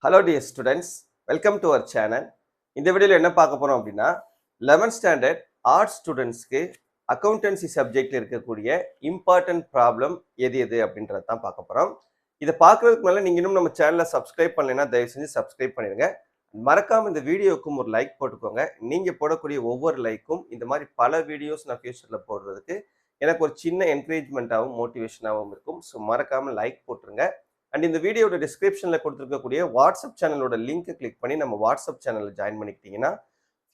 Hello dear students, welcome to our channel. இந்த வீடியோல என்ன பார்க்க போறோம் அப்படின்னா 11th ஸ்டாண்டர்ட் ஆர்ட்ஸ் ஸ்டூடெண்ட்ஸ்க்கு அக்கௌண்டன்சி சப்ஜெக்ட்ல இருக்கக்கூடிய இம்பார்ட்டன்ட் ப்ராப்ளம் எது எது அப்படின்றத தான் பார்க்க போறோம். இதை பார்க்கறதுக்கு முன்னால நீங்க இன்னும் நம்ம சேனலை சப்ஸ்கிரைப் பண்ணலைன்னா தயவு செஞ்சு சப்ஸ்கிரைப் பண்ணிடுங்க. மறக்காம இந்த வீடியோக்கும் ஒரு லைக் போட்டுக்கோங்க. நீங்க போடக்கூடிய ஒவ்வொரு லைக்கும் இந்த மாதிரி பல வீடியோஸ் நான் ஃபியூச்சர்ல போடுறதுக்கு எனக்கு ஒரு சின்ன என்கரேஜ்மெண்ட்டாகவும் மோட்டிவேஷனாகவும் இருக்கும். ஸோ மறக்காம லைக் போட்டுருங்க. அண்ட் இந்த வீடியோட டிஸ்கிரிப்ஷன்ல கொடுத்துருக்கக்கூடிய வாட்ஸ்அப் சேனலோட லிங்க்கை கிளிக் பண்ணி நம்ம வாட்ஸ்அப் சேனலில் ஜாயின் பண்ணிக்கிட்டீங்கன்னா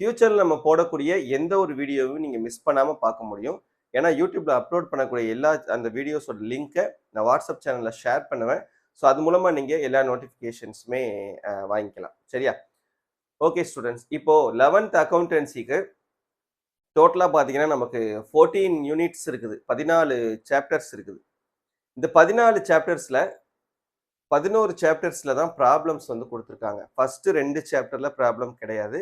ஃபியூச்சரில் நம்ம போடக்கூடிய எந்த ஒரு வீடியோவும் நீங்கள் மிஸ் பண்ணாமல் பார்க்க முடியும். ஏன்னா யூடியூப்ல அப்லோட் பண்ணக்கூடிய எல்லா அந்த வீடியோஸோட லிங்க்கை நான் வாட்ஸ்அப் சேனலில் ஷேர் பண்ணுவேன். ஸோ அது மூலமாக நீங்கள் எல்லா நோட்டிஃபிகேஷன்ஸுமே வாங்கிக்கலாம். சரியா? ஓகே ஸ்டூடெண்ட்ஸ், இப்போ 11th அக்கௌண்டன்சிக்கு டோட்டலாக பார்த்தீங்கன்னா நமக்கு 14 யூனிட்ஸ் இருக்குது, 14 சாப்டர்ஸ் இருக்குது. இந்த 14 சாப்டர்ஸில் 11 சாப்டர்ஸ்ல தான் ப்ராப்ளம்ஸ் வந்து கொடுத்துருக்காங்க. ஃபர்ஸ்ட் 2 சாப்டர்ல ப்ராப்ளம் கிடையாது,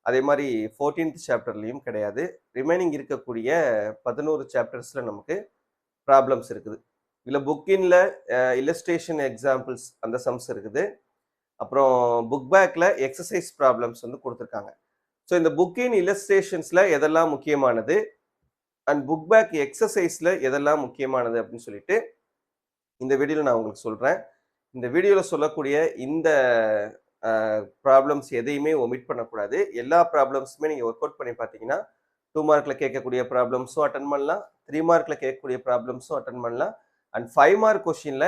அதே மாதிரி 14th சாப்டர்லையும் கிடையாது. ரிமைனிங் இருக்கக்கூடிய 11 சாப்டர்ஸ்ல நமக்கு ப்ராப்ளம்ஸ் இருக்குது. இதில் புக்கின்ல இல்லஸ்ட்ரேஷன் எக்ஸாம்பிள்ஸ் அந்த சம்ஸ் இருக்குது. அப்புறம் புக் பேக்ல எக்ஸசைஸ் ப்ராப்ளம்ஸ் வந்து கொடுத்துருக்காங்க. ஸோ இந்த புக்கின் இல்லஸ்ட்ரேஷன்ஸ்ல எதெல்லாம் முக்கியமானது அண்ட் புக் பேக் எக்ஸசைஸ்ல எதெல்லாம் முக்கியமானது அப்படின்னு சொல்லிட்டு இந்த வீடியோவில் நான் உங்களுக்கு சொல்றேன். இந்த வீடியோவில் சொல்லக்கூடிய இந்த ப்ராப்ளம்ஸ் எதையுமே ஒமிட் பண்ணக்கூடாது. எல்லா ப்ராப்ளம்ஸுமே நீங்கள் ஒர்க் அவுட் பண்ணி பார்த்தீங்கன்னா 2 மார்க்கில் கேட்கக்கூடிய ப்ராப்ளம்ஸும் அட்டன் பண்ணலாம், 3 மார்க்கில் கேட்கக்கூடிய ப்ராப்ளம்ஸும் அட்டன் பண்ணலாம், அண்ட் 5 மார்க் கொஷினில்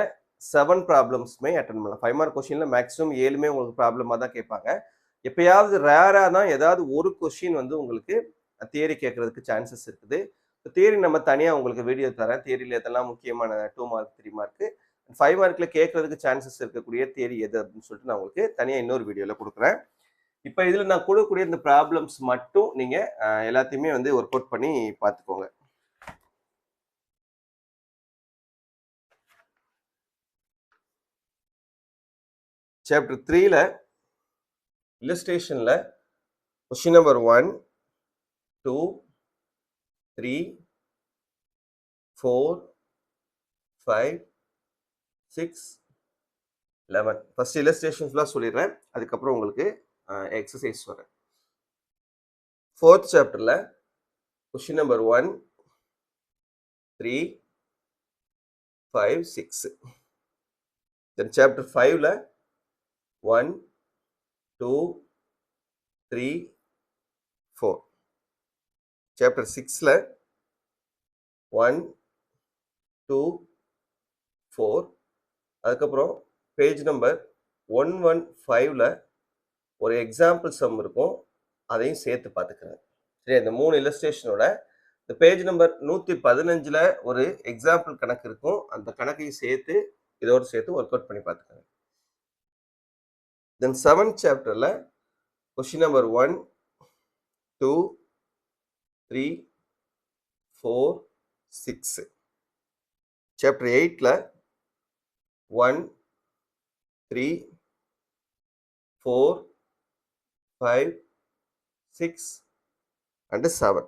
7 ப்ராப்ளம்ஸுமே அட்டன் பண்ணலாம். 5 மார்க் கொஷினில் மேக்ஸிமம் 7மே உங்களுக்கு ப்ராப்ளமாக தான் கேட்பாங்க. எப்பயாவது ரேராக தான் ஏதாவது ஒரு கொஷின் வந்து உங்களுக்கு தியரி கேட்கறதுக்கு சான்சஸ் இருக்குது. தியரி நம்ம தனியாக உங்களுக்கு வீடியோ தரேன். தியரியில் எதெல்லாம் முக்கியமான 2 மார்க் 3 மார்க்கு 5 மார்க்ல கேட்கறதுக்கு சான்சஸ் இருக்கக்கூடிய தியரி எது அப்படின்னு சொல்லிட்டு நான் உங்களுக்கு தனியாக இன்னொரு வீடியோவில் கொடுக்குறேன். இப்போ இதில் நான் கொடுக்கக்கூடிய இந்த ப்ராப்ளம்ஸ் மட்டும் நீங்கள் எல்லாத்தையுமே வந்து ஒர்க் அவுட் பண்ணி பார்த்துக்கோங்க. சாப்டர் 3ல இல்லஸ்ட்ரேஷன்ல கொஸ்டின் நம்பர் 1, 2, 3, 4, 5, 6, 11 ஃபர்ஸ்ட் இல்லஸ்ட்ரேஷன்ஸ்லாம் சொல்லிடுறேன், அதுக்கப்புறம் உங்களுக்கு எக்ஸசைஸ் வரேன். 4th சாப்டர்ல கொஸ்டின் நம்பர் 1, 3, 5, 6. தென் சாப்டர் 5ல 1, 2, 3, 4. சாப்டர் 6ல 1, 2, 4. அதுக்கப்புறம் பேஜ் நம்பர் 115ல ஒரு எக்ஸாம்பிள் சம் இருக்கும், அதையும் சேர்த்து பார்த்துக்கிறேன். சரி, இந்த 3 இல்லஸ்ட்ரேஷனோட இந்த பேஜ் நம்பர் 115ல ஒரு எக்ஸாம்பிள் கணக்கு இருக்கும், அந்த கணக்கையும் சேர்த்து இதோடு சேர்த்து ஒர்க் அவுட் பண்ணி பார்த்துக்கிறேன். தென் 7th சாப்டர்ல கொஸ்டின் நம்பர் 1, 2, 3, 4, 6. சாப்டர் 8ல 1, 3, 4, 5, 6 and 7.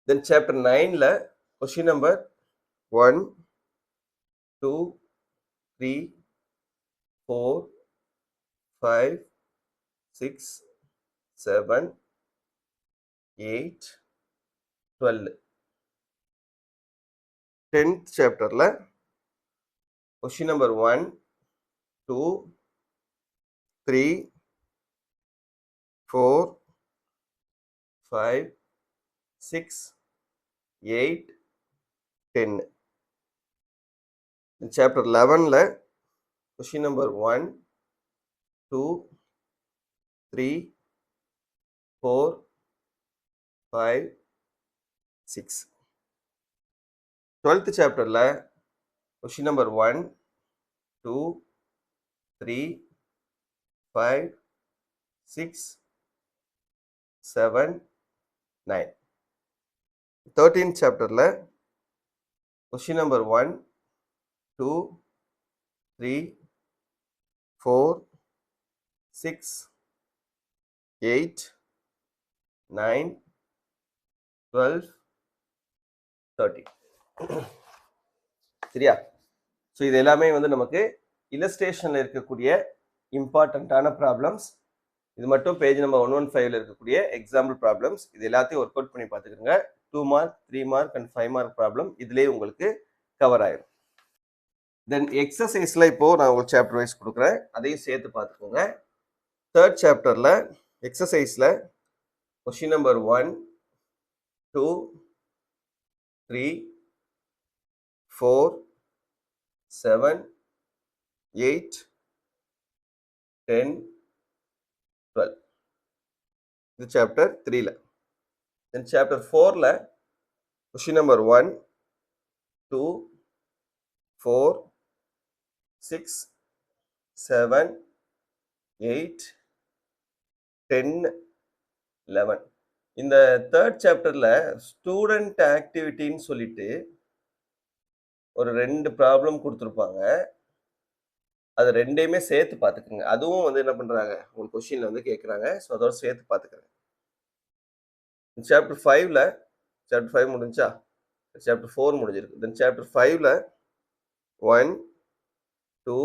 Then chapter 9ல question number 1, 2, 3, 4, 5, 6, 7, 8, 12. 10th chapterல question number 1, 2, 3, 4, 5, 6, 8, 10. In chapter 11ல question number 1, 2, 3, 4, 5, 6. 12th chapterல question number 1, 2, 3, 5, 6, 7, 9. 13th chapterல question number 1, 2, 3, 4, 6, 8, 9, 12, 13. சரியா? ஸோ இது எல்லாமே வந்து நமக்கு இல்லஸ்ட்ரேஷனில் இருக்கக்கூடிய இம்பார்ட்டண்ட்டான ப்ராப்ளம்ஸ். இது மட்டும் பேஜ் நம்பர் 115ல் இருக்கக்கூடிய எக்ஸாம்பிள் ப்ராப்ளம்ஸ். இது எல்லாத்தையும் ஒர்க் அவுட் பண்ணி பார்த்துக்கோங்க. 2 mark, 3 mark and 5 mark problem இதுலேயே உங்களுக்கு கவர் ஆயிடும். தென் எக்ஸசைஸில் இப்போது நான் உங்களுக்கு சாப்டர் வைஸ் கொடுக்குறேன், அதையும் சேர்த்து பார்த்துக்கோங்க. 3rd சாப்டரில் எக்ஸசைஸில் கொஷின் நம்பர் 1, 2, 3, 4, 7, 8, 10, 12. இது சாப்டர் 3ல. தென் சாப்டர் 4ல கொஷின் நம்பர் 1, 2, 4, 6, 7, 8, 10, 11. இந்த 3rd சாப்டர்ல ஸ்டூடெண்ட் ஆக்டிவிட்டின்னு சொல்லிட்டு ஒரு 2 ப்ராப்ளம் கொடுத்துருப்பாங்க. அது ரெண்டையுமே சேர்த்து பார்த்துக்குங்க. அதுவும் வந்து என்ன பண்றாங்க, உங்களுக்கு கொஸ்டின்ல வந்து கேட்குறாங்க. ஸோ அதோட சேர்த்து பார்த்துக்கிறேன். சாப்டர் 5ல சாப்டர் 5 முடிஞ்சா, சாப்டர் 4 முடிஞ்சிருக்கு. தென் சாப்டர் 5ல 1, 2,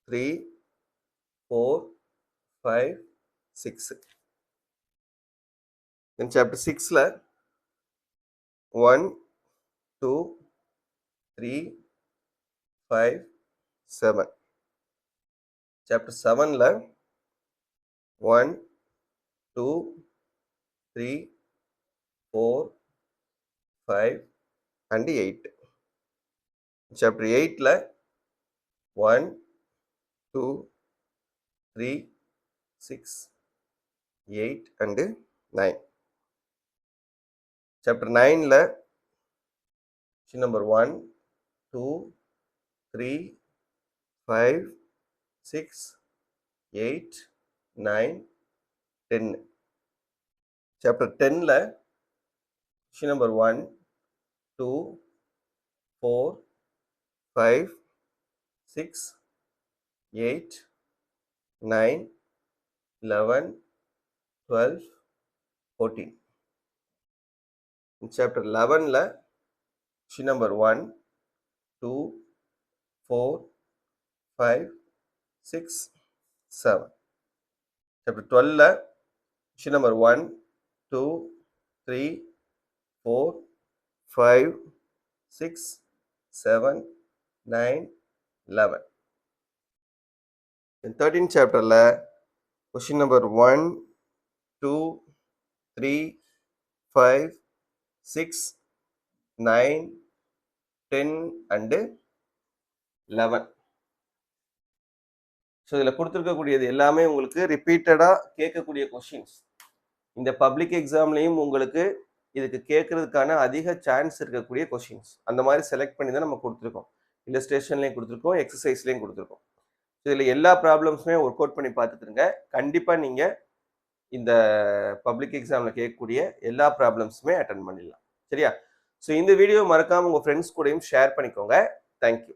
3, 4, 5, 6. தென் சாப்டர் 6ல 1, 2, 3, 5, 7. சாப்டர் 7ல 1, 2, 3, 4, 5 and 8. சாப்டர் 8ல 1, 2, 3, 6, 8 and 9. சாப்டர் 9ல கொஸ்டின் நம்பர் 1, 2, 3, 5, 6, 8, 9, 10. சாப்டர் 10ல கொஸ்டின் நம்பர் 1, 2, 4, 5, 6, 8, 9, 11, 12, 14. சாப்டர் 11ல கொஸ்டின் நம்பர் 1, 2, 4, 5, 6, 7. சாப்டர் 12ல கொஸ்டின் நம்பர் 1, 2, 3, 4, 5, 6, 7, 9, 11. 13th சாப்டர்ல கொஸ்டின் நம்பர் 1, 2, 3, 5, 6, 9, 10 and 11. ஸோ இதில் கொடுத்துருக்கக்கூடியது எல்லாமே உங்களுக்கு ரிப்பீட்டடாக கேட்கக்கூடிய கொஷின்ஸ். இந்த பப்ளிக் எக்ஸாம்லேயும் உங்களுக்கு இதுக்கு கேட்கறதுக்கான அதிக சான்ஸ் இருக்கக்கூடிய கொஷின்ஸ். அந்த மாதிரி செலக்ட் பண்ணி தான் நம்ம கொடுத்துருக்கோம். இல்லஸ்ட்ரேஷன்லேயும் கொடுத்துருக்கோம், எக்ஸசைஸ்லேயும் கொடுத்துருக்கோம். இதில் எல்லா ப்ராப்ளம்ஸுமே ஒர்க் அவுட் பண்ணி பார்த்துட்டுருங்க. கண்டிப்பாக நீங்கள் இந்த பப்ளிக் எக்ஸாமில் கேட்கக்கூடிய எல்லா ப்ராப்ளம்ஸுமே அட்டன் பண்ணிடலாம். சரியா? ஸோ இந்த வீடியோ மறக்காமல் உங்கள் ஃப்ரெண்ட்ஸ் கூடயும் ஷேர் பண்ணிக்கோங்க. தேங்க்யூ.